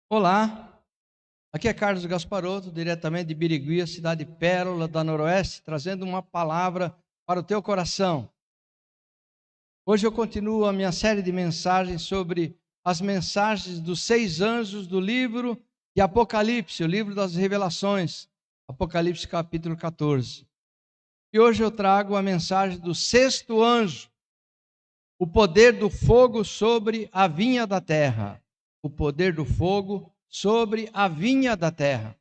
Olá, aqui é Carlos Gasparotto, diretamente de Birigui, a cidade pérola da Noroeste, trazendo uma palavra para o teu coração. Hoje eu continuo a minha série de mensagens sobre as mensagens dos 6 anjos do livro de Apocalipse, o livro das revelações, Apocalipse capítulo 14. E hoje eu trago a mensagem do 6º anjo, o poder do fogo sobre a vinha da terra. O poder do fogo sobre a vinha da terra.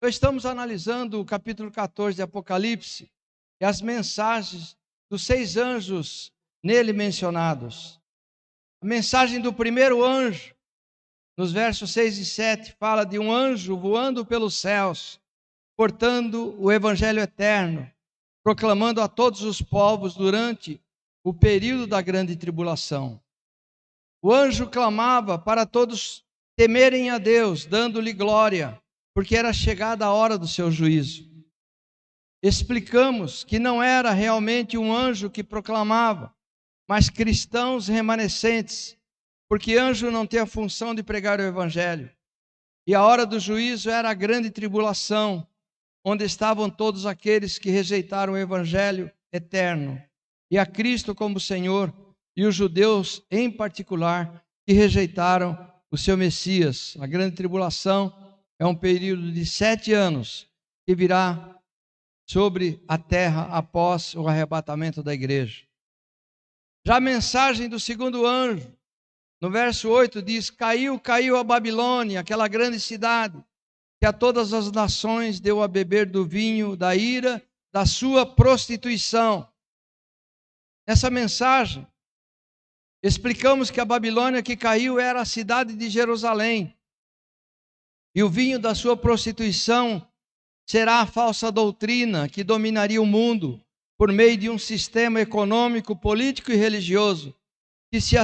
Nós estamos analisando o capítulo 14 de Apocalipse e as mensagens dos 6 anjos nele mencionados. A mensagem do primeiro anjo, nos versos 6 e 7, fala de um anjo voando pelos céus, portando o evangelho eterno, proclamando a todos os povos durante o período da grande tribulação. O anjo clamava para todos temerem a Deus, dando-lhe glória, porque era chegada a hora do seu juízo. Explicamos que não era realmente um anjo que proclamava, mas cristãos remanescentes, porque anjo não tem a função de pregar o evangelho. E a hora do juízo era a grande tribulação, onde estavam todos aqueles que rejeitaram o evangelho eterno e a Cristo como Senhor, e os judeus em particular, que rejeitaram o seu Messias. A grande tribulação é um período de 7 anos que virá sobre a terra após o arrebatamento da igreja. Já a mensagem do segundo anjo, no verso 8 diz: caiu a Babilônia, aquela grande cidade, que a todas as nações deu a beber do vinho da ira da sua prostituição. Nessa mensagem, explicamos que a Babilônia que caiu era a cidade de Jerusalém. E o vinho da sua prostituição será a falsa doutrina que dominaria o mundo por meio de um sistema econômico, político e religioso que se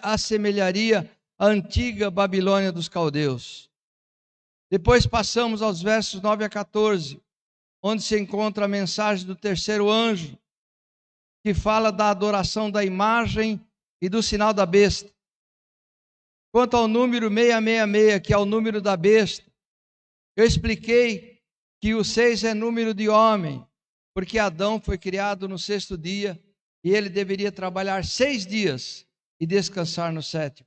assemelharia à antiga Babilônia dos caldeus. Depois passamos aos versos 9 a 14, onde se encontra a mensagem do terceiro anjo, que fala da adoração da imagem e do sinal da besta. Quanto ao número 666, que é o número da besta, eu expliquei que o 6 é número de homem, porque Adão foi criado no 6º dia e ele deveria trabalhar 6 dias e descansar no 7º.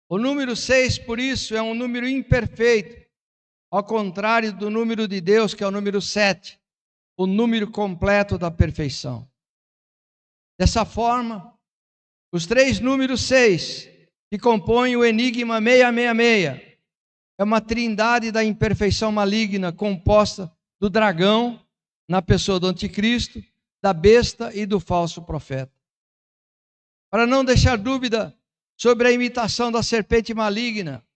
O número 6, por isso, é um número imperfeito, ao contrário do número de Deus, que é o número 7, o número completo da perfeição. Dessa forma, os 3 números 6, que compõem o enigma 666, é uma trindade da imperfeição maligna composta do dragão, na pessoa do anticristo, da besta e do falso profeta. Para não deixar dúvida sobre a imitação da serpente maligna,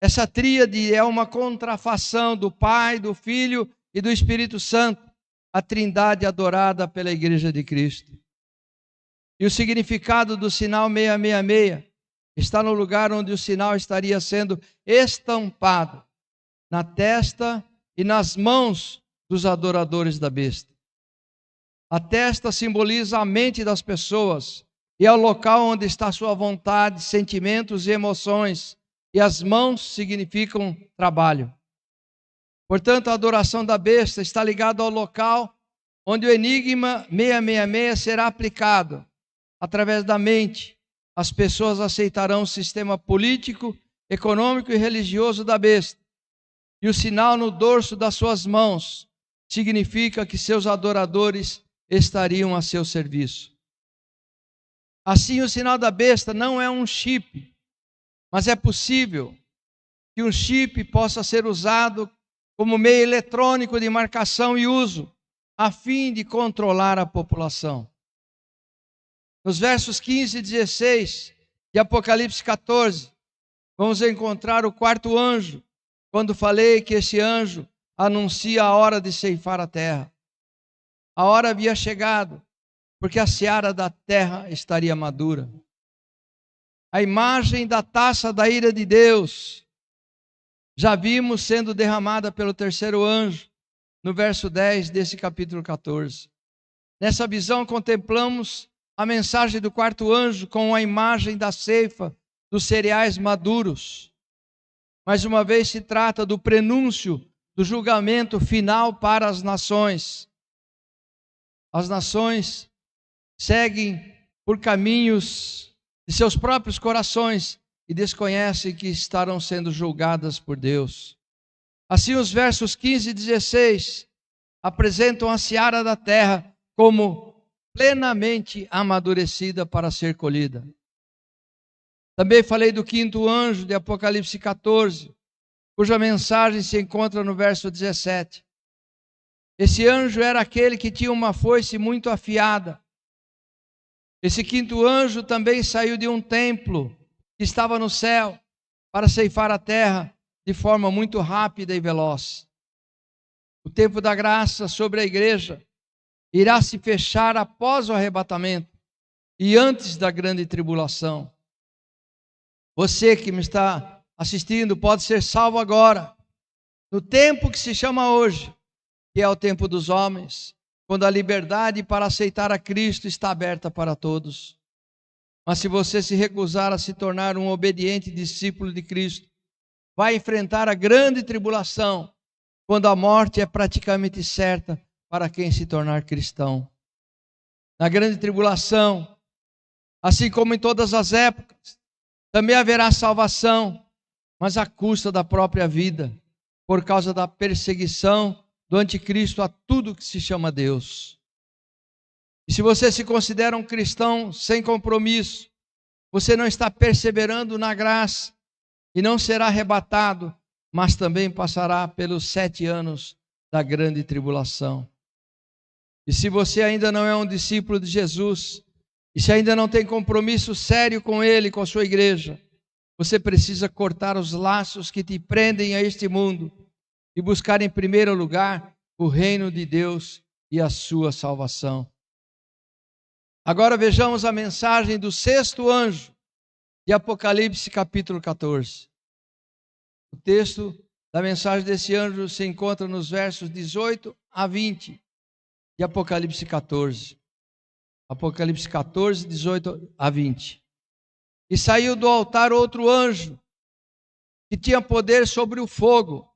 essa tríade é uma contrafação do Pai, do Filho e do Espírito Santo, a trindade adorada pela Igreja de Cristo. E o significado do sinal 666 está no lugar onde o sinal estaria sendo estampado, na testa e nas mãos dos adoradores da besta. A testa simboliza a mente das pessoas e é o local onde está sua vontade, sentimentos e emoções, e as mãos significam trabalho. Portanto, a adoração da besta está ligada ao local onde o enigma 666 será aplicado. Através da mente, as pessoas aceitarão o sistema político, econômico e religioso da besta. E o sinal no dorso das suas mãos significa que seus adoradores estariam a seu serviço. Assim, o sinal da besta não é um chip, mas é possível que um chip possa ser usado como meio eletrônico de marcação e uso, a fim de controlar a população. Nos versos 15 e 16 de Apocalipse 14, vamos encontrar o 4º anjo, quando falei que esse anjo anuncia a hora de ceifar a terra. A hora havia chegado, porque a seara da terra estaria madura. A imagem da taça da ira de Deus, já vimos sendo derramada pelo terceiro anjo, no verso 10 desse capítulo 14. Nessa visão contemplamos a mensagem do 4º anjo com a imagem da ceifa dos cereais maduros. mais uma vez se trata do prenúncio do julgamento final para as nações. As nações seguem por caminhos de seus próprios corações e desconhecem que estarão sendo julgadas por Deus. Assim, os versos 15 e 16 apresentam a seara da terra como plenamente amadurecida para ser colhida. Também falei do quinto anjo de Apocalipse 14, cuja mensagem se encontra no verso 17. Esse anjo era aquele que tinha uma foice muito afiada. Esse quinto anjo também saiu de um templo que estava no céu para ceifar a terra de forma muito rápida e veloz. O tempo da graça sobre a igreja irá se fechar após o arrebatamento e antes da grande tribulação. Você que me está assistindo pode ser salvo agora, no tempo que se chama hoje, que é o tempo dos homens, quando a liberdade para aceitar a Cristo está aberta para todos. Mas se você se recusar a se tornar um obediente discípulo de Cristo, vai enfrentar a grande tribulação, quando a morte é praticamente certa para quem se tornar cristão. Na grande tribulação, assim como em todas as épocas, também haverá salvação, mas à custa da própria vida, por causa da perseguição do anticristo a tudo que se chama Deus. E se você se considera um cristão sem compromisso, você não está perseverando na graça e não será arrebatado, mas também passará pelos 7 anos da grande tribulação. E se você ainda não é um discípulo de Jesus, e se ainda não tem compromisso sério com Ele, com a sua igreja, você precisa cortar os laços que te prendem a este mundo e buscar em primeiro lugar o reino de Deus e a sua salvação. Agora vejamos a mensagem do sexto anjo de Apocalipse capítulo 14. O texto da mensagem desse anjo se encontra nos versos 18 a 20 de Apocalipse 14. Apocalipse 14, 18 a 20. E saiu do altar outro anjo, que tinha poder sobre o fogo,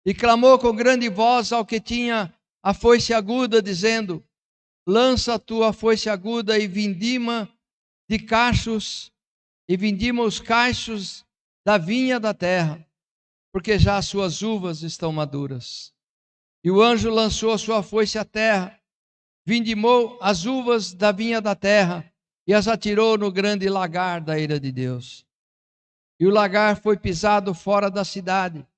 e clamou com grande voz ao que tinha a foice aguda, dizendo: lança a tua foice aguda e vindima os cachos da vinha da terra, porque já as suas uvas estão maduras. E o anjo lançou a sua foice à terra, vindimou as uvas da vinha da terra e as atirou no grande lagar da ira de Deus. E o lagar foi pisado fora da cidade,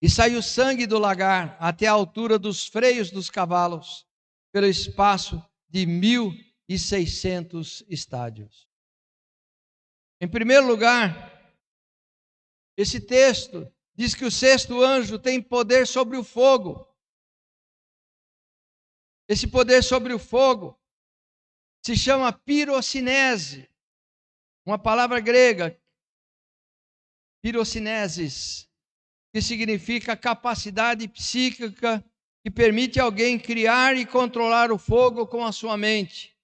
e saiu sangue do lagar até a altura dos freios dos cavalos, pelo espaço de 1.600 estádios. Em primeiro lugar, esse texto diz que o sexto anjo tem poder sobre o fogo. Esse poder sobre o fogo se chama pirocinese, uma palavra grega, pirocinesis, que significa capacidade psíquica que permite alguém criar e controlar o fogo com a sua mente.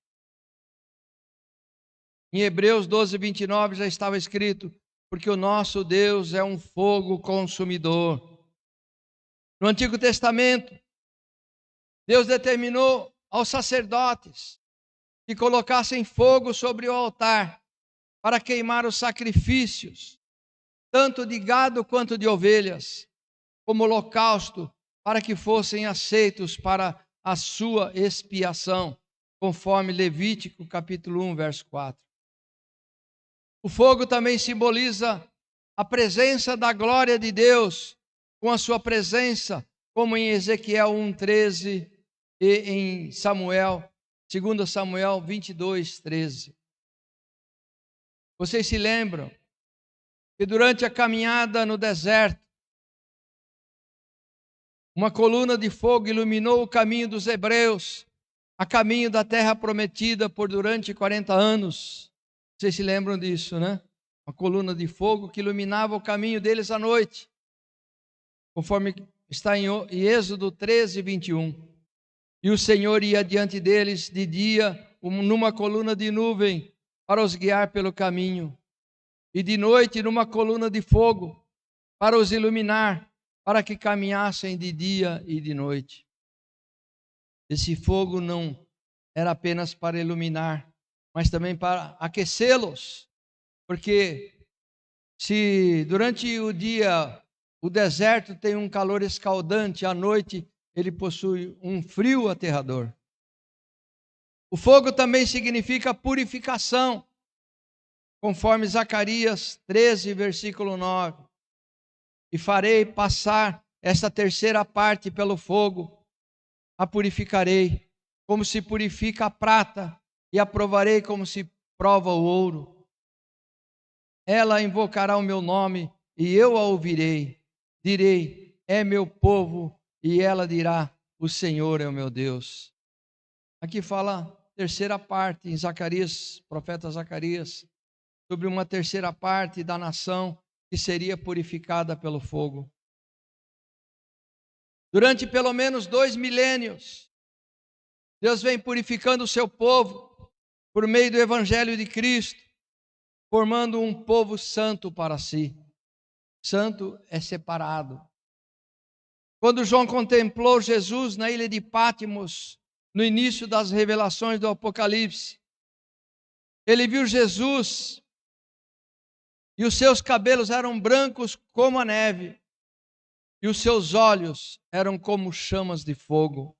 Em Hebreus 12, 29 já estava escrito: porque o nosso Deus é um fogo consumidor. No Antigo Testamento, Deus determinou aos sacerdotes que colocassem fogo sobre o altar para queimar os sacrifícios, tanto de gado quanto de ovelhas, como holocausto, para que fossem aceitos para a sua expiação, conforme Levítico capítulo 1, verso 4. O fogo também simboliza a presença da glória de Deus, com a sua presença, como em Ezequiel 1:13 e em Samuel, 2 Samuel 22:13. Vocês se lembram que durante a caminhada no deserto, uma coluna de fogo iluminou o caminho dos hebreus, a caminho da terra prometida por durante 40 anos. Vocês se lembram disso, né? Uma coluna de fogo que iluminava o caminho deles à noite, conforme está em Êxodo 13, 21. E o Senhor ia diante deles de dia, numa coluna de nuvem, para os guiar pelo caminho, e de noite numa coluna de fogo, para os iluminar, para que caminhassem de dia e de noite. Esse fogo não era apenas para iluminar, mas também para aquecê-los, porque se durante o dia o deserto tem um calor escaldante, à noite ele possui um frio aterrador. O fogo também significa purificação, conforme Zacarias 13, versículo 9. E farei passar esta terceira parte pelo fogo, a purificarei, como se purifica a prata, e a provarei como se prova o ouro. Ela invocará o meu nome, e eu a ouvirei. Direi, é meu povo, e ela dirá, o Senhor é o meu Deus. Aqui fala a terceira parte, em Zacarias, profeta Zacarias, sobre uma terceira parte da nação que seria purificada pelo fogo. Durante pelo menos 2 milênios, Deus vem purificando o seu povo por meio do Evangelho de Cristo, formando um povo santo para si. Santo é separado. Quando João contemplou Jesus na ilha de Pátimos, no início das revelações do Apocalipse, ele viu Jesus e os seus cabelos eram brancos como a neve, e os seus olhos eram como chamas de fogo.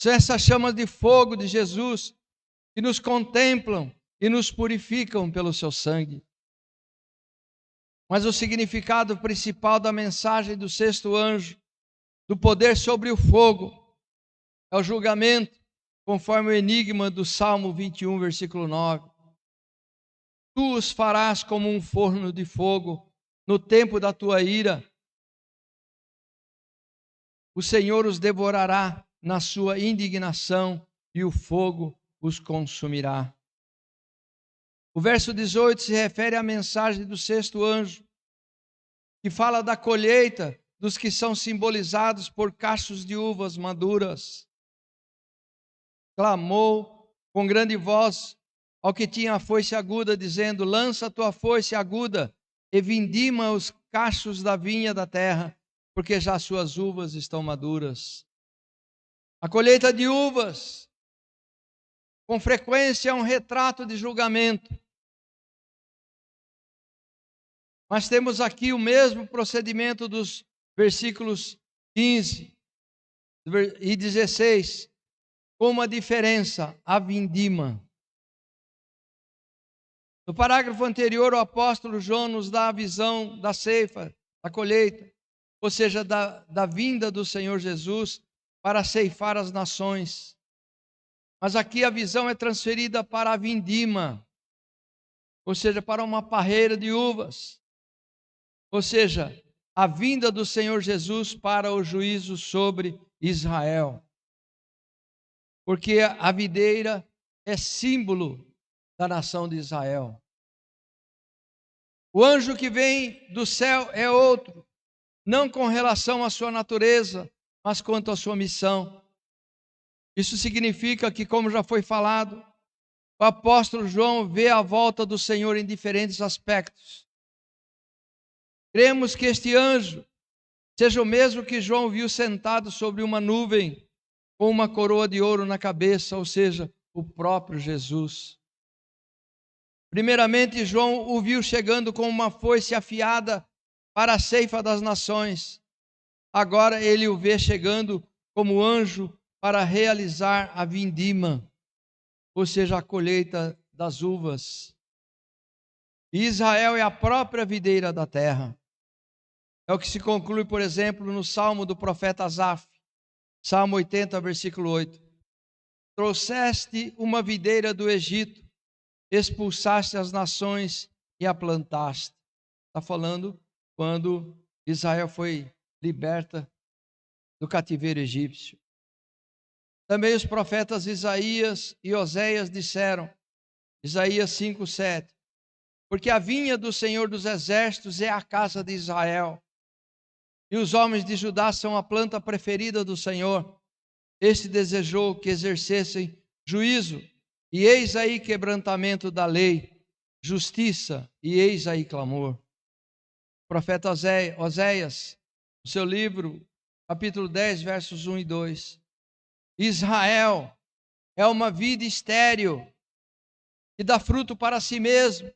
São essas chamas de fogo de Jesus que nos contemplam e nos purificam pelo seu sangue. Mas o significado principal da mensagem do sexto anjo, do poder sobre o fogo, é o julgamento, conforme o enigma do Salmo 21, versículo 9. Tu os farás como um forno de fogo no tempo da tua ira. O Senhor os devorará na sua indignação e o fogo os consumirá. O verso 18 se refere à mensagem do sexto anjo, que fala da colheita dos que são simbolizados por cachos de uvas maduras. Clamou com grande voz ao que tinha a foice aguda, dizendo: lança a tua foice aguda e vindima os cachos da vinha da terra, porque já suas uvas estão maduras. A colheita de uvas, com frequência, é um retrato de julgamento. Mas temos aqui o mesmo procedimento dos versículos 15 e 16, com uma diferença: a vindima. No parágrafo anterior, o apóstolo João nos dá a visão da ceifa, da colheita, ou seja, da vinda do Senhor Jesus para ceifar as nações. Mas aqui a visão é transferida para a vindima, ou seja, para uma parreira de uvas. Ou seja, a vinda do Senhor Jesus para o juízo sobre Israel. Porque a videira é símbolo da nação de Israel. O anjo que vem do céu é outro, não com relação à sua natureza, mas quanto à sua missão. Isso significa que, como já foi falado, o apóstolo João vê a volta do Senhor em diferentes aspectos. Cremos que este anjo seja o mesmo que João viu sentado sobre uma nuvem, com uma coroa de ouro na cabeça, ou seja, o próprio Jesus. Primeiramente, João o viu chegando com uma foice afiada para a ceifa das nações. Agora ele o vê chegando como anjo para realizar a vindima, ou seja, a colheita das uvas. E Israel é a própria videira da terra. É o que se conclui, por exemplo, no Salmo do profeta Asaf, Salmo 80, versículo 8. Trouxeste uma videira do Egito, expulsaste as nações e a plantaste. Está falando quando Israel foi liberta do cativeiro egípcio. Também os profetas Isaías e Oséias disseram, Isaías 5, 7, porque a vinha do Senhor dos Exércitos é a casa de Israel, e os homens de Judá são a planta preferida do Senhor. Este desejou que exercessem juízo, e eis aí quebrantamento da lei, justiça, e eis aí clamor. O profeta Oséias, no seu livro, capítulo 10, versos 1 e 2. Israel é uma vida estéril, que dá fruto para si mesmo.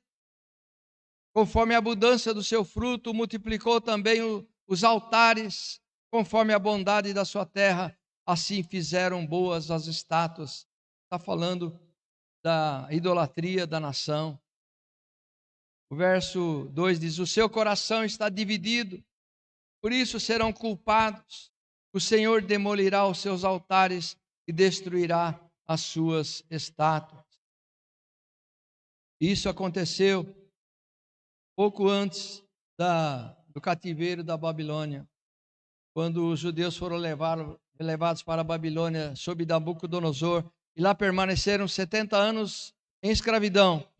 Conforme a abundância do seu fruto, multiplicou também os altares, conforme a bondade da sua terra, assim fizeram boas as estátuas. Está falando da idolatria da nação. O verso 2 diz: o seu coração está dividido, por isso serão culpados. O Senhor demolirá os seus altares e destruirá as suas estátuas. Isso aconteceu pouco antes do cativeiro da Babilônia, quando os judeus foram levados para a Babilônia sob Nabucodonosor, e lá permaneceram 70 anos em escravidão.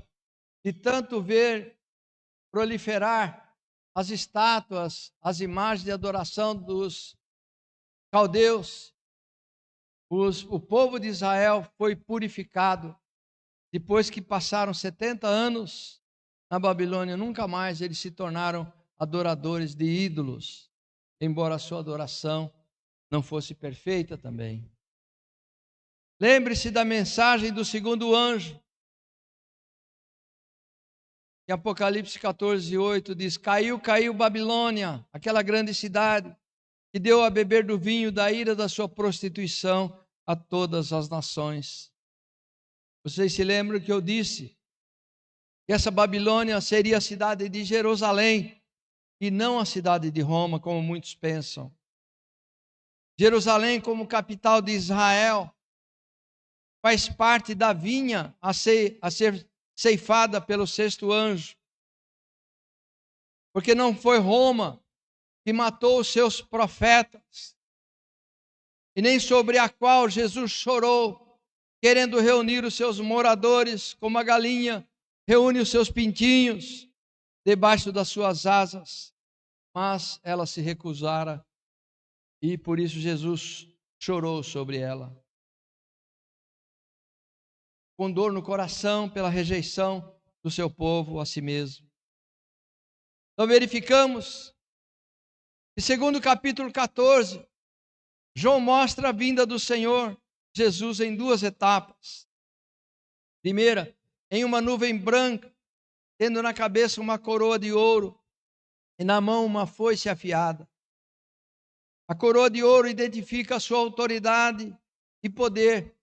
De tanto ver proliferar as estátuas, as imagens de adoração dos caldeus, o povo de Israel foi purificado. Depois que passaram 70 anos na Babilônia, nunca mais eles se tornaram adoradores de ídolos, embora a sua adoração não fosse perfeita também. Lembre-se da mensagem do segundo anjo. Em Apocalipse 14:8 diz: caiu Babilônia, aquela grande cidade, que deu a beber do vinho da ira da sua prostituição a todas as nações. Vocês se lembram que eu disse que essa Babilônia seria a cidade de Jerusalém e não a cidade de Roma, como muitos pensam. Jerusalém, como capital de Israel, faz parte da vinha a ser ceifada pelo sexto anjo. Porque não foi Roma que matou os seus profetas, e nem sobre a qual Jesus chorou, querendo reunir os seus moradores, como a galinha reúne os seus pintinhos debaixo das suas asas. Mas ela se recusara, e por isso Jesus chorou sobre ela, com dor no coração pela rejeição do seu povo a si mesmo. Então verificamos que, segundo o capítulo 14, João mostra a vinda do Senhor Jesus em duas etapas. Primeira, em uma nuvem branca, tendo na cabeça uma coroa de ouro e na mão uma foice afiada. A coroa de ouro identifica a sua autoridade e poder,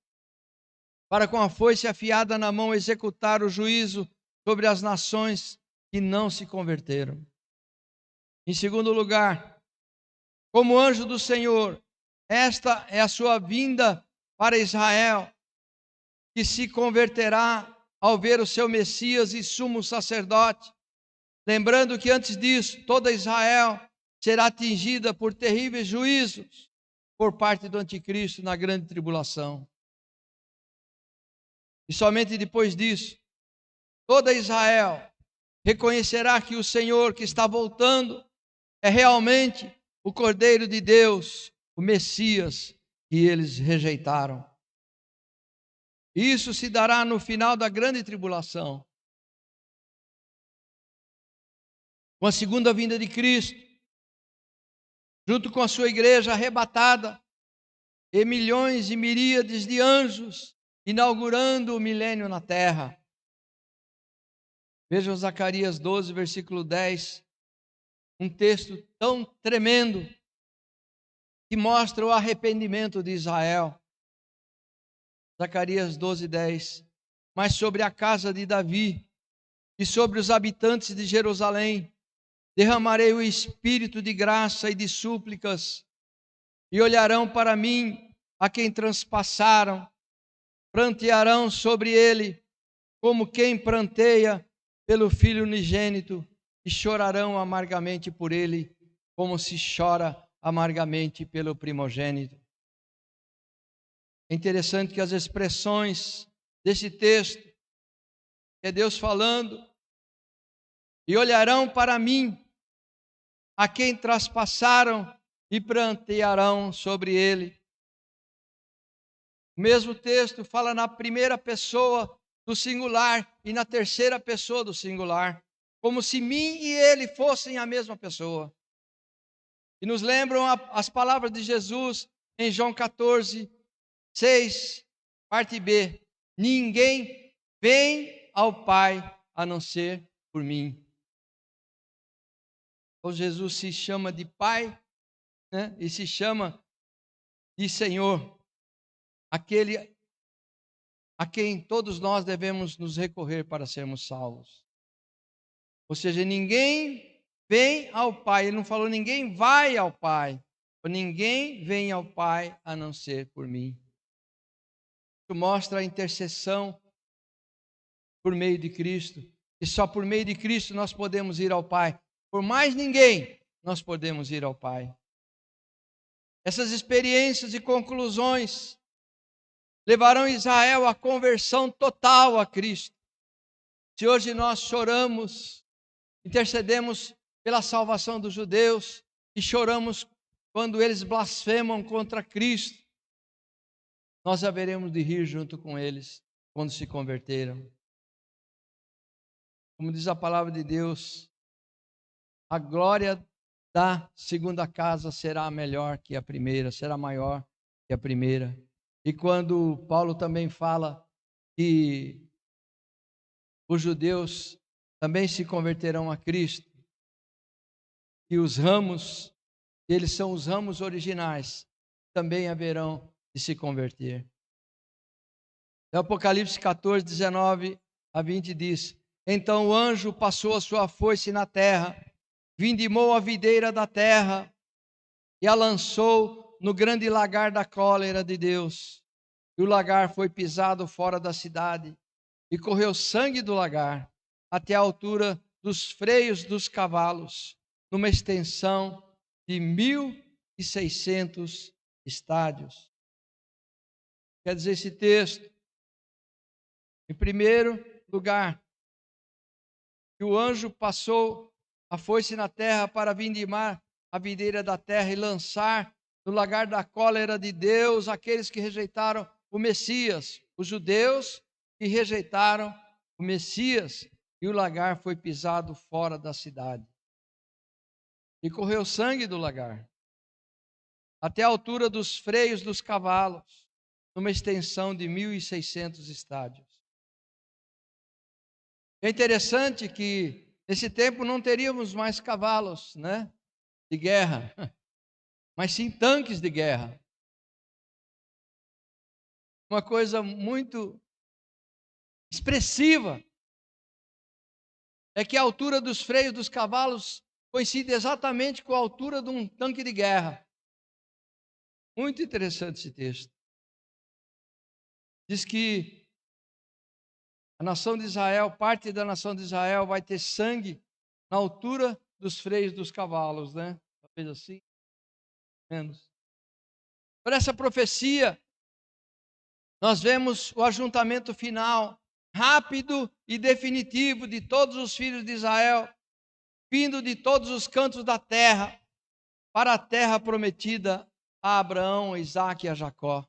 para com a foice afiada na mão executar o juízo sobre as nações que não se converteram. Em segundo lugar, como anjo do Senhor, esta é a sua vinda para Israel, que se converterá ao ver o seu Messias e sumo sacerdote. Lembrando que antes disso, toda Israel será atingida por terríveis juízos por parte do anticristo na grande tribulação. E somente depois disso, toda Israel reconhecerá que o Senhor que está voltando é realmente o Cordeiro de Deus, o Messias que eles rejeitaram. Isso se dará no final da grande tribulação, com a segunda vinda de Cristo, junto com a sua igreja arrebatada, e milhões e miríades de anjos, inaugurando o milênio na terra. Vejam Zacarias 12, versículo 10, um texto tão tremendo, que mostra o arrependimento de Israel. Zacarias 12, 10. Mas sobre a casa de Davi e sobre os habitantes de Jerusalém derramarei o espírito de graça e de súplicas, e olharão para mim a quem transpassaram, prantearão sobre ele como quem pranteia pelo filho unigênito, e chorarão amargamente por ele, como se chora amargamente pelo primogênito. É interessante que as expressões desse texto, que é Deus falando, e olharão para mim a quem traspassaram e prantearão sobre ele. O mesmo texto fala na primeira pessoa do singular e na terceira pessoa do singular, como se mim e ele fossem a mesma pessoa. E nos lembram as palavras de Jesus em João 14, 6, parte B. Ninguém vem ao Pai a não ser por mim. Então Jesus se chama de Pai, né? E se chama de Senhor, aquele a quem todos nós devemos nos recorrer para sermos salvos. Ou seja, ninguém vem ao Pai. Ele não falou ninguém vai ao Pai. Ninguém vem ao Pai a não ser por mim. Isso mostra a intercessão por meio de Cristo. E só por meio de Cristo nós podemos ir ao Pai. Por mais ninguém nós podemos ir ao Pai. Essas experiências e conclusões levarão Israel à conversão total a Cristo. Se hoje nós choramos, intercedemos pela salvação dos judeus e choramos quando eles blasfemam contra Cristo, nós haveremos de rir junto com eles quando se converteram. Como diz a palavra de Deus, a glória da segunda casa será melhor que a primeira, será maior que a primeira. E quando Paulo também fala que os judeus também se converterão a Cristo, e os ramos, eles são os ramos originais, também haverão de se converter. Em Apocalipse 14, 19 a 20 diz: Então o anjo passou a sua foice na terra, vindimou a videira da terra e a lançou no grande lagar da cólera de Deus. E o lagar foi pisado fora da cidade, e correu sangue do lagar até a altura dos freios dos cavalos, numa extensão de 1.600 estádios. Quer dizer, esse texto, em primeiro lugar, que o anjo passou a foice na terra para vindimar a videira da terra e lançar no lagar da cólera de Deus aqueles que rejeitaram o Messias, os judeus que rejeitaram o Messias, e o lagar foi pisado fora da cidade. E correu sangue do lagar até a altura dos freios dos cavalos, numa extensão de 1.600 estádios. É interessante que nesse tempo não teríamos mais cavalos, né, de guerra, mas sim tanques de guerra. Uma coisa muito expressiva é que a altura dos freios dos cavalos coincide exatamente com a altura de um tanque de guerra. Muito interessante esse texto. Diz que a nação de Israel, parte da nação de Israel, vai ter sangue na altura dos freios dos cavalos, né? Talvez assim, menos. Por essa profecia, nós vemos o ajuntamento final, rápido e definitivo de todos os filhos de Israel, vindo de todos os cantos da terra, para a terra prometida a Abraão, a Isaque e a Jacó.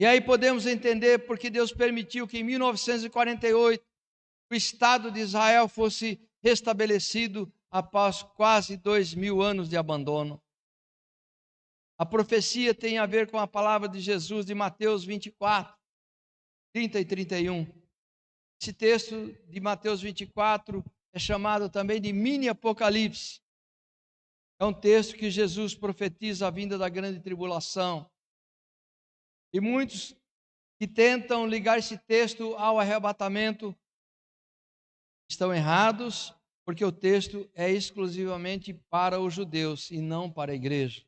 E aí podemos entender porque Deus permitiu que em 1948 o Estado de Israel fosse restabelecido após quase 2.000 anos de abandono. A profecia tem a ver com a palavra de Jesus de Mateus 24, 30 e 31. Esse texto de Mateus 24 é chamado também de mini Apocalipse. É um texto que Jesus profetiza a vinda da grande tribulação. E muitos que tentam ligar esse texto ao arrebatamento estão errados, porque o texto é exclusivamente para os judeus e não para a igreja.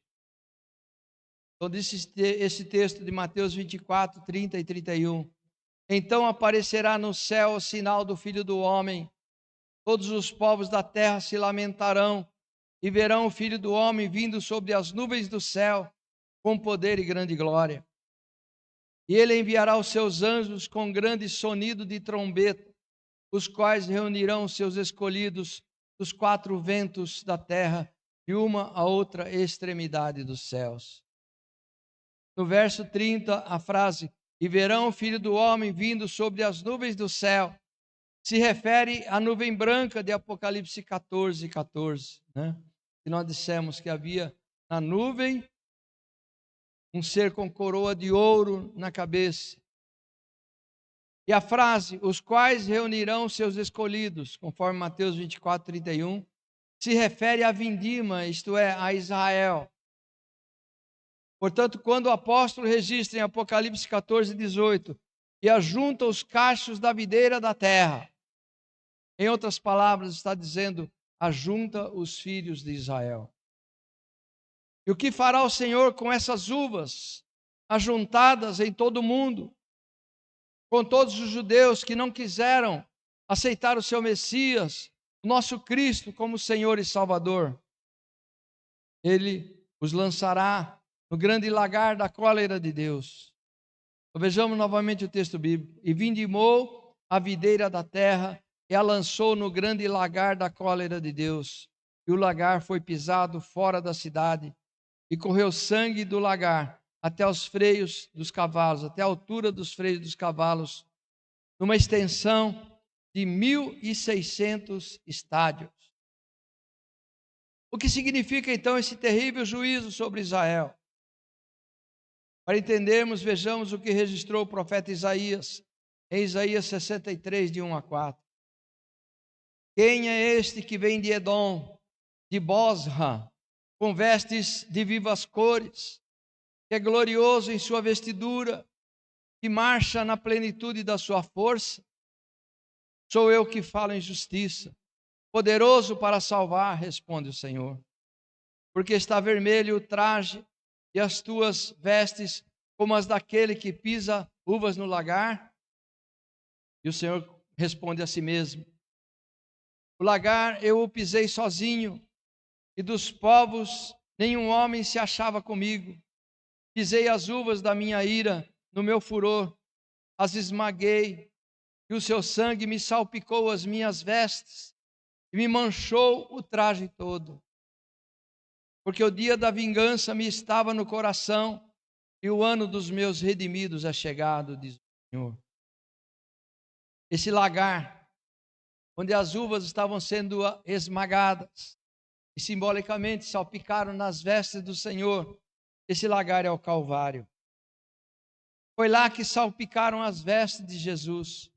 Então, diz esse texto de Mateus 24, 30 e 31. Então aparecerá no céu o sinal do Filho do Homem. Todos os povos da terra se lamentarão e verão o Filho do Homem vindo sobre as nuvens do céu com poder e grande glória. E ele enviará os seus anjos com grande sonido de trombeta, os quais reunirão os seus escolhidos dos 4 ventos da terra, de uma a outra extremidade dos céus. No verso 30, a frase e verão o Filho do Homem vindo sobre as nuvens do céu. Se refere à nuvem branca de Apocalipse 14, 14, né? E nós dissemos que havia na nuvem um ser com coroa de ouro na cabeça. E a frase, os quais reunirão seus escolhidos, conforme Mateus 24, 31, se refere à vindima, isto é, a Israel. Portanto, quando o apóstolo registra em Apocalipse 14, 18, e ajunta os cachos da videira da terra, em outras palavras, está dizendo, ajunta os filhos de Israel. E o que fará o Senhor com essas uvas ajuntadas em todo o mundo? Com todos os judeus que não quiseram aceitar o seu Messias, o nosso Cristo, como Senhor e Salvador. Ele os lançará no grande lagar da cólera de Deus. Vejamos novamente o texto bíblico. E vindimou a videira da terra e a lançou no grande lagar da cólera de Deus. E o lagar foi pisado fora da cidade, e correu sangue do lagar até os freios dos cavalos, até a altura dos freios dos cavalos, numa extensão de 1.600 estádios. O que significa então esse terrível juízo sobre Israel? Para entendermos, vejamos o que registrou o profeta Isaías, em Isaías 63, de 1 a 4. Quem é este que vem de Edom, de Bosra, com vestes de vivas cores, que é glorioso em sua vestidura, que marcha na plenitude da sua força? Sou eu que falo em justiça, poderoso para salvar, responde o Senhor. Porque está vermelho o traje e as tuas vestes como as daquele que pisa uvas no lagar? E o Senhor responde a si mesmo: o lagar eu o pisei sozinho, e dos povos nenhum homem se achava comigo. Pisei as uvas da minha ira no meu furor, as esmaguei, e o seu sangue me salpicou as minhas vestes, e me manchou o traje todo. Porque o dia da vingança me estava no coração, e o ano dos meus redimidos é chegado, diz o Senhor. Esse lagar, onde as uvas estavam sendo esmagadas, e simbolicamente salpicaram nas vestes do Senhor, esse lagar é o Calvário. Foi lá que salpicaram as vestes de Jesus.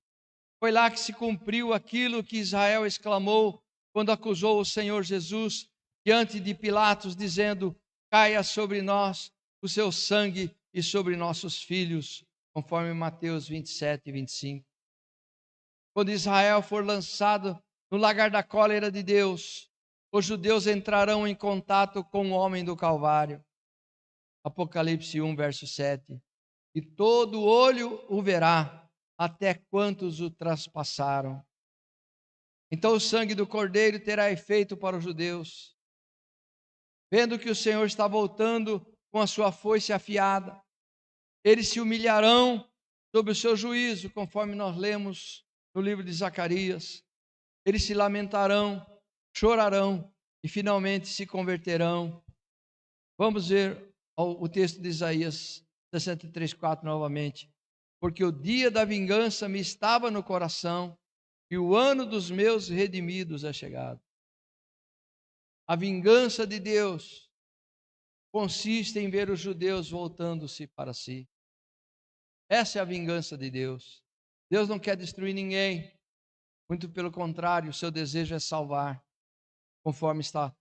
Foi lá que se cumpriu aquilo que Israel exclamou quando acusou o Senhor Jesus diante de Pilatos, dizendo: caia sobre nós o seu sangue e sobre nossos filhos, conforme Mateus 27 e 25. Quando Israel for lançado no lagar da cólera de Deus, os judeus entrarão em contato com o homem do Calvário. Apocalipse 1, verso 7. E todo olho o verá, até quantos o traspassaram. Então o sangue do Cordeiro terá efeito para os judeus. Vendo que o Senhor está voltando com a sua foice afiada, eles se humilharão sob o seu juízo, conforme nós lemos no livro de Zacarias. Eles se lamentarão, chorarão e finalmente se converterão. Vamos ver o texto de Isaías 63, 4 novamente. Porque o dia da vingança me estava no coração, e o ano dos meus redimidos é chegado. A vingança de Deus consiste em ver os judeus voltando-se para si. Essa é a vingança de Deus. Deus não quer destruir ninguém. Muito pelo contrário, o seu desejo é salvar, conforme está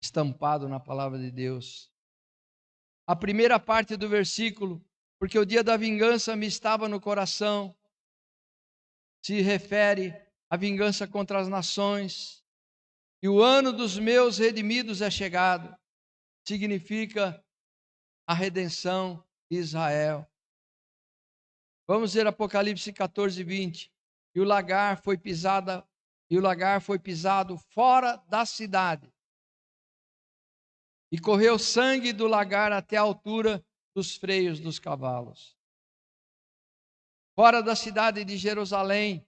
estampado na palavra de Deus. A primeira parte do versículo, porque o dia da vingança me estava no coração, se refere à vingança contra as nações. E o ano dos meus redimidos é chegado. Significa a redenção de Israel. Vamos ver Apocalipse 14, 20. E o lagar foi pisado fora da cidade. E correu sangue do lagar até a altura dos freios dos cavalos. Fora da cidade de Jerusalém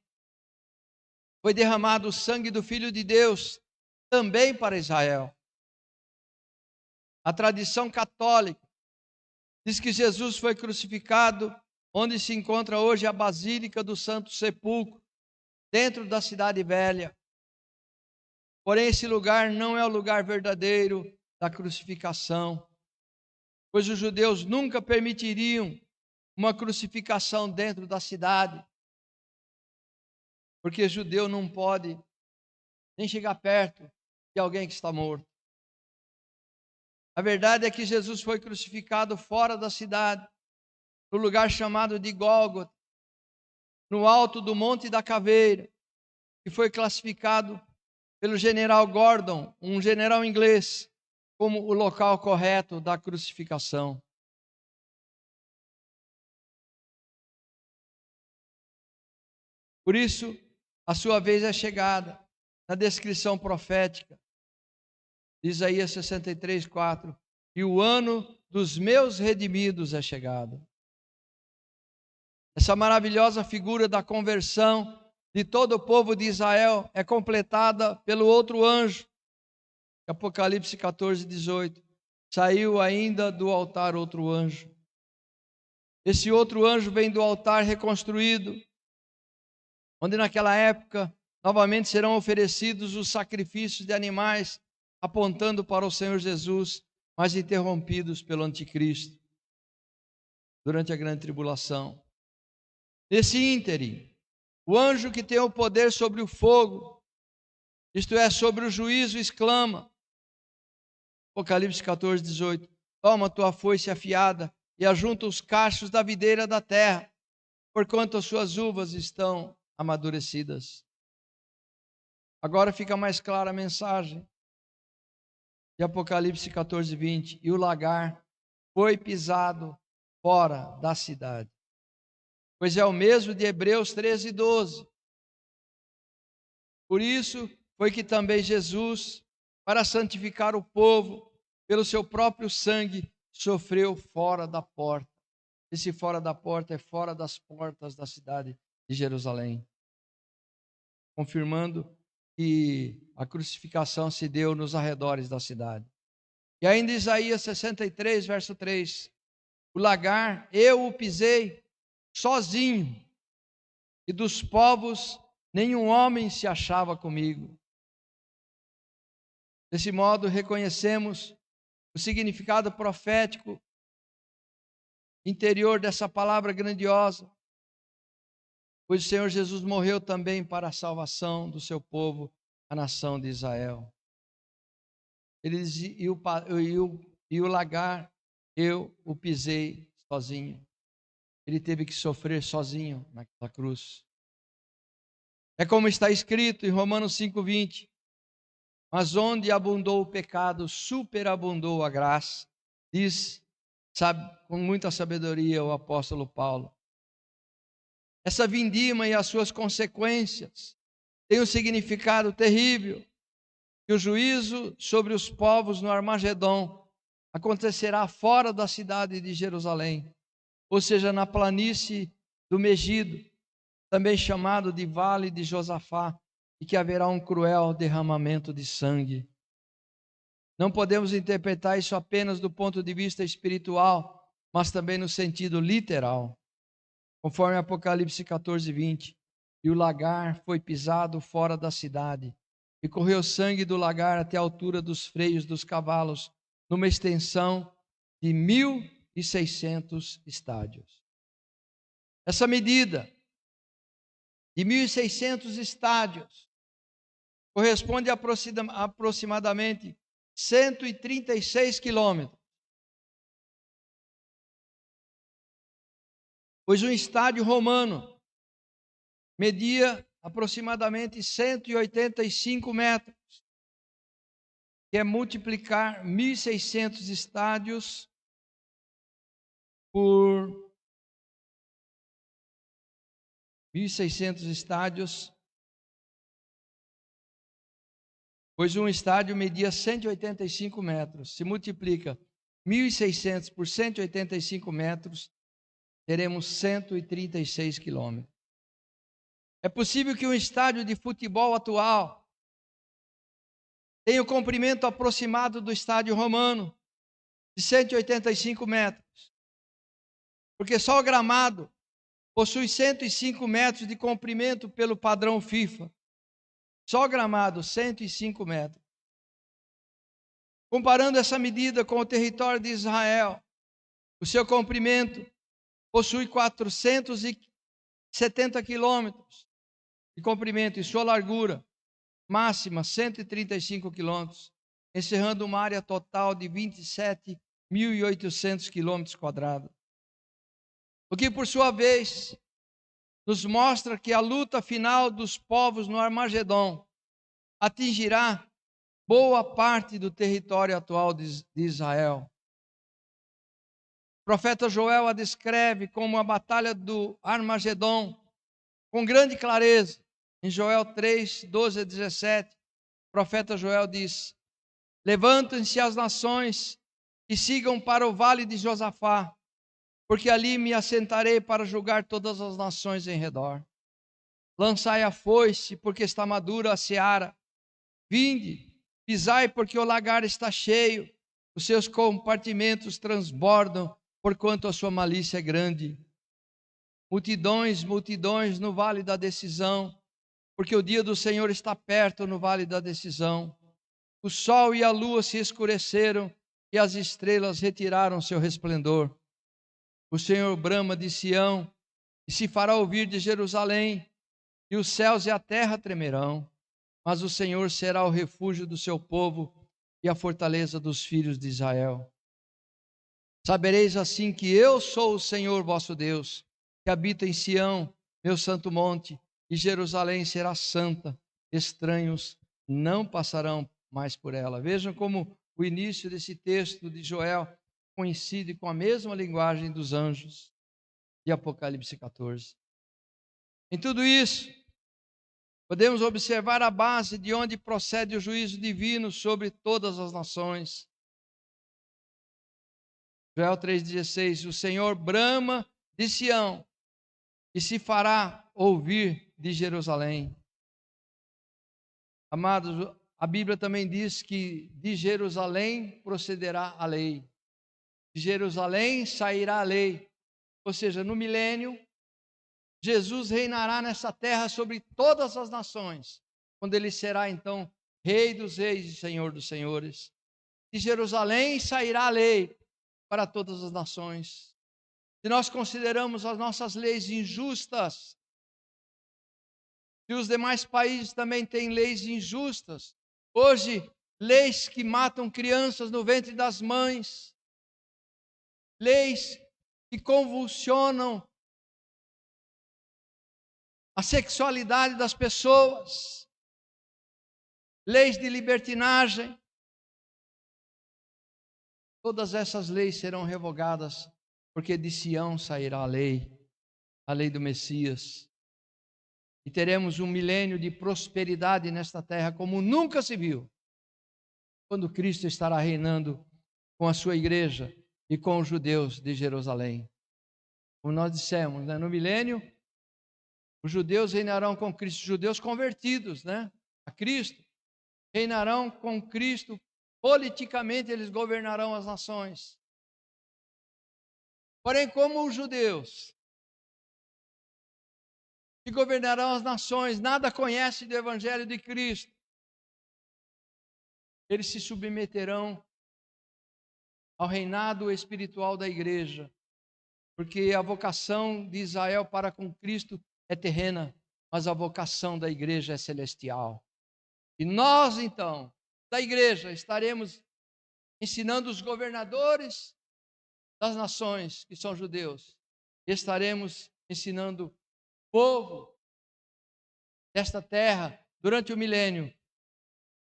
foi derramado o sangue do Filho de Deus, também para Israel. A tradição católica diz que Jesus foi crucificado onde se encontra hoje a Basílica do Santo Sepulcro, dentro da Cidade Velha. Porém, esse lugar não é o lugar verdadeiro da crucificação, pois os judeus nunca permitiriam uma crucificação dentro da cidade, porque judeu não pode nem chegar perto de alguém que está morto. A verdade é que Jesus foi crucificado fora da cidade, no lugar chamado de Gólgota, no alto do Monte da Caveira, que foi classificado pelo general Gordon, um general inglês, como o local correto da crucificação. Por isso, a sua vez é chegada. Na descrição profética de Isaías 63:4, e o ano dos meus redimidos é chegado. Essa maravilhosa figura da conversão de todo o povo de Israel é completada pelo outro anjo. Apocalipse 14:18. Saiu ainda do altar outro anjo. Esse outro anjo vem do altar reconstruído, onde naquela época novamente serão oferecidos os sacrifícios de animais, apontando para o Senhor Jesus, mas interrompidos pelo anticristo durante a grande tribulação. Nesse ínterim, o anjo que tem o poder sobre o fogo, isto é, sobre o juízo, exclama, Apocalipse 14:18, toma tua foice afiada e ajunta os cachos da videira da terra, porquanto as suas uvas estão amadurecidas. Agora fica mais clara a mensagem de Apocalipse 14:20, e o lagar foi pisado fora da cidade. Pois é o mesmo de Hebreus 13:12. Por isso foi que também Jesus, para santificar o povo, pelo seu próprio sangue, sofreu fora da porta. Esse fora da porta é fora das portas da cidade de Jerusalém, confirmando que a crucificação se deu nos arredores da cidade. E ainda Isaías 63, verso 3, o lagar eu o pisei sozinho, e dos povos nenhum homem se achava comigo. Desse modo reconhecemos o significado profético interior dessa palavra grandiosa, pois o Senhor Jesus morreu também para a salvação do seu povo, a nação de Israel. Ele diz, e o lagar eu o pisei sozinho. Ele teve que sofrer sozinho naquela cruz. É como está escrito em Romanos 5:20, mas onde abundou o pecado, superabundou a graça. Diz, sabe, com muita sabedoria o apóstolo Paulo. Essa vindima e as suas consequências têm um significado terrível, que o juízo sobre os povos no Armagedom acontecerá fora da cidade de Jerusalém, ou seja, na planície do Megido, também chamado de Vale de Josafá, e que haverá um cruel derramamento de sangue. Não podemos interpretar isso apenas do ponto de vista espiritual, mas também no sentido literal. Conforme Apocalipse 14:20, e o lagar foi pisado fora da cidade, e correu sangue do lagar até a altura dos freios dos cavalos, numa extensão de 1.600 estádios. Essa medida de 1.600 estádios corresponde a aproximadamente 136 quilômetros. Pois um estádio romano media aproximadamente 185 metros, que é multiplicar 1.600 estádios por 1.600 estádios, pois um estádio media 185 metros. Se multiplica 1.600 por 185 metros, teremos 136 quilômetros. É possível que um estádio de futebol atual tenha o comprimento aproximado do estádio romano, de 185 metros. Porque só o gramado possui 105 metros de comprimento pelo padrão FIFA. Só Gramado, 105 metros. Comparando essa medida com o território de Israel, o seu comprimento possui 470 quilômetros de comprimento e sua largura máxima 135 quilômetros, encerrando uma área total de 27.800 quilômetros quadrados. O que, por sua vez, nos mostra que a luta final dos povos no Armagedon atingirá boa parte do território atual de Israel. O profeta Joel a descreve como a batalha do Armagedon com grande clareza. Em Joel 3, 12 a 17, o profeta Joel diz: levantem-se as nações e sigam para o vale de Josafá, porque ali me assentarei para julgar todas as nações em redor. Lançai a foice, porque está madura a seara. Vinde, pisai, porque o lagar está cheio, os seus compartimentos transbordam, porquanto a sua malícia é grande. Multidões, multidões no vale da decisão, porque o dia do Senhor está perto no vale da decisão. O sol e a lua se escureceram e as estrelas retiraram seu resplendor. O Senhor brama de Sião e se fará ouvir de Jerusalém, e os céus e a terra tremerão. Mas o Senhor será o refúgio do seu povo e a fortaleza dos filhos de Israel. Sabereis assim que eu sou o Senhor vosso Deus, que habita em Sião, meu santo monte, e Jerusalém será santa, estranhos não passarão mais por ela. Vejam como o início desse texto de Joel coincide com a mesma linguagem dos anjos de Apocalipse 14. Em tudo isso, podemos observar a base de onde procede o juízo divino sobre todas as nações. Joel 3,16: o Senhor brama de Sião e se fará ouvir de Jerusalém. Amados, a Bíblia também diz que de Jerusalém procederá a lei. De Jerusalém sairá a lei. Ou seja, no milênio, Jesus reinará nessa terra sobre todas as nações, quando ele será então Rei dos reis e Senhor dos senhores. De Jerusalém sairá a lei para todas as nações. Se nós consideramos as nossas leis injustas, se os demais países também têm leis injustas, hoje, leis que matam crianças no ventre das mães, leis que convulsionam a sexualidade das pessoas, leis de libertinagem, todas essas leis serão revogadas, porque de Sião sairá a lei do Messias. E teremos um milênio de prosperidade nesta terra como nunca se viu, quando Cristo estará reinando com a sua igreja e com os judeus de Jerusalém. Como nós dissemos, né? No milênio, os judeus reinarão com Cristo, os judeus convertidos, né, a Cristo, reinarão com Cristo, politicamente eles governarão as nações. Porém, como os judeus que governarão as nações nada conhecem do Evangelho de Cristo, eles se submeterão ao reinado espiritual da igreja, porque a vocação de Israel para com Cristo é terrena, mas a vocação da igreja é celestial. E nós, então, da igreja, estaremos ensinando os governadores das nações, que são judeus, estaremos ensinando o povo desta terra, durante o milênio,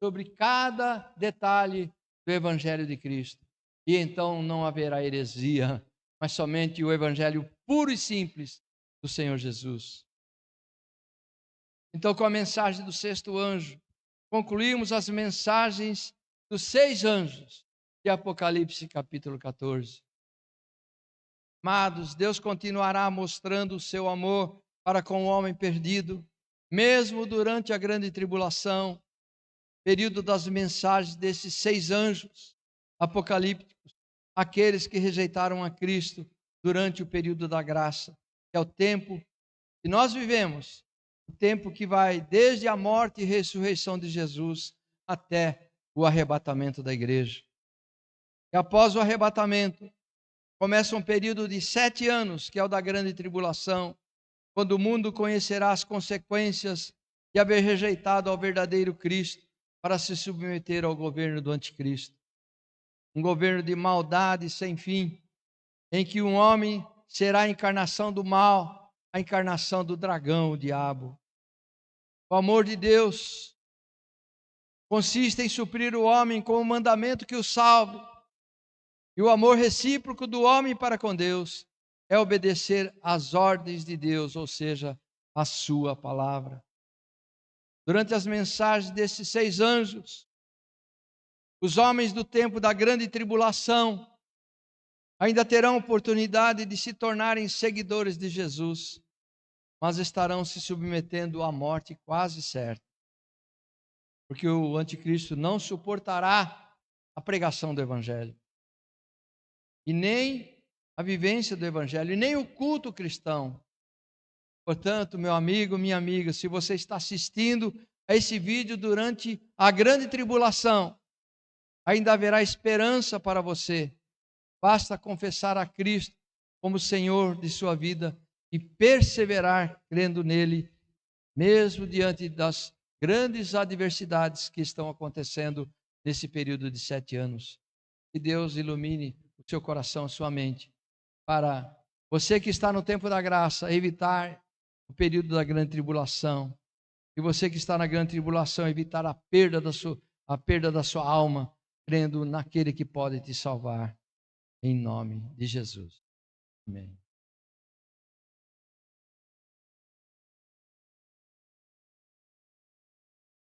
sobre cada detalhe do Evangelho de Cristo. E então não haverá heresia, mas somente o Evangelho puro e simples do Senhor Jesus. Então, com a mensagem do sexto anjo, concluímos as mensagens dos 6 anjos de Apocalipse capítulo 14. Amados, Deus continuará mostrando o seu amor para com o homem perdido, mesmo durante a grande tribulação, período das mensagens desses 6 anjos apocalípticos, aqueles que rejeitaram a Cristo durante o período da graça. que é o tempo que nós vivemos, o tempo que vai desde a morte e ressurreição de Jesus até o arrebatamento da igreja. E após o arrebatamento, começa um período de 7 anos, que é o da grande tribulação, quando o mundo conhecerá as consequências de haver rejeitado ao verdadeiro Cristo para se submeter ao governo do anticristo. Um governo de maldade sem fim, em que um homem será a encarnação do mal, a encarnação do dragão, o diabo. O amor de Deus consiste em suprir o homem com o mandamento que o salve. E o amor recíproco do homem para com Deus é obedecer às ordens de Deus, ou seja, a sua palavra. Durante as mensagens desses 6 anjos, os homens do tempo da grande tribulação ainda terão oportunidade de se tornarem seguidores de Jesus, mas estarão se submetendo à morte quase certa, porque o anticristo não suportará a pregação do evangelho, e nem a vivência do evangelho, e nem o culto cristão. Portanto, meu amigo, minha amiga, se você está assistindo a esse vídeo durante a grande tribulação, ainda haverá esperança para você. Basta confessar a Cristo como Senhor de sua vida e perseverar crendo nele, mesmo diante das grandes adversidades que estão acontecendo nesse período de 7 anos. Que Deus ilumine o seu coração, a sua mente, para você que está no tempo da graça, evitar o período da grande tribulação. E você que está na grande tribulação, evitar a perda da sua alma, crendo naquele que pode te salvar, em nome de Jesus. Amém.